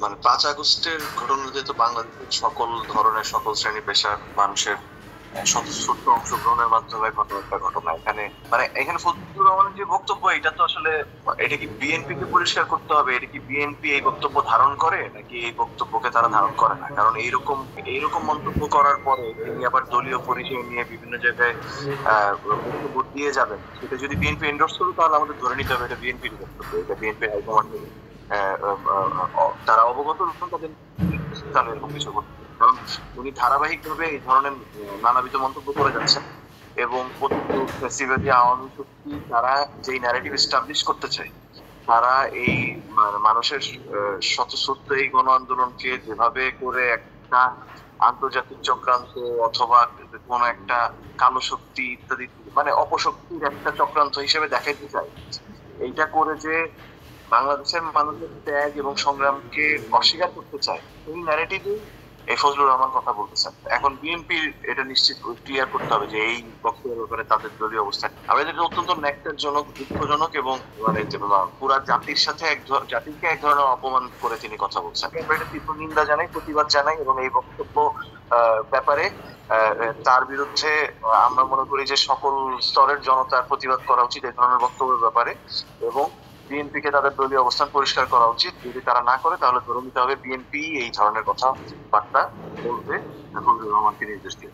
মানে 5 আগস্টের ঘটনাতে তো বাংলাদেশের সকল ধরনের সকল শ্রেণী পেশার মানুষের স্বতঃস্ফূর্ত অংশগ্রহণের মাধ্যমে ঘটা একটা ঘটনা। এখানে ফজলুর রহমানের যে বক্তব্য, এটা তো আসলে এটা কি বিএনপি কে পরিষ্কার করতে হবে, এটা কি বিএনপি এই বক্তব্য ধারণ করে নাকি এই বক্তব্যকে তারা ধারণ করে না? কারণ এইরকম এইরকম মন্তব্য করার পরে তিনি আবার দলীয় পরিচয় নিয়ে বিভিন্ন জায়গায় বক্তব্য দিয়ে যাবেন। সেটা যদি বিএনপি এন্ডোর্স করে তাহলে আমাদের ধরে নিতে হবে এটা বিএনপির বক্তব্য, এটা বিএনপি হাইকমান্ড তারা অবগত নন, তাদের এরকম কিছু করতে। কারণ উনি ধারাবাহিক ভাবে এই ধরনের নানাবিধ মন্তব্য করে যাচ্ছেন এবং আওয়ামী শক্তি তারা যেই ন্যারেটিভ এস্টাবলিশ করতে চায়, তারা এই মানুষের স্বতঃস্ফূর্ত এই গণ আন্দোলনকে যেভাবে করে একটা আন্তর্জাতিক চক্রান্ত অথবা কোন একটা কালো শক্তি ইত্যাদি অপশক্তির একটা চক্রান্ত হিসেবে দেখাইতে চায়, এইটা করে যে বাংলাদেশের মানুষের ত্যাগ এবং সংগ্রামকে অস্বীকার করতে চায়, এই ন্যারেটিভে এই ফজলুর রহমান কথা বলতেছেন। এখন বিএনপির এটা নিশ্চিত ক্লিয়ার করতে হবে যে এই বক্তব্যের ব্যাপারে তাদের দলীয় অবস্থান। আমরা এটা অত্যন্ত ন্যাক্কারজনক, দুঃখজনক এবং পুরা জাতির সাথে জাতিকে এক ধরনের অপমান করে তিনি কথা বলছেন। আমরা এটা তীব্র নিন্দা জানাই, প্রতিবাদ জানাই এবং এই বক্তব্য ব্যাপারে তার বিরুদ্ধে আমরা মনে করি যে সকল স্তরের জনতার প্রতিবাদ করা উচিত এই ধরনের বক্তব্যের ব্যাপারে, এবং বিএনপি কে তাদের দলীয় অবস্থান পরিষ্কার করা উচিত। যদি তারা না করে তাহলে ধরে নিতে হবে বিএনপি এই ধরনের কথা বার্তা বলবে ফজলুর রহমানকে নির্দেশ দিয়ে।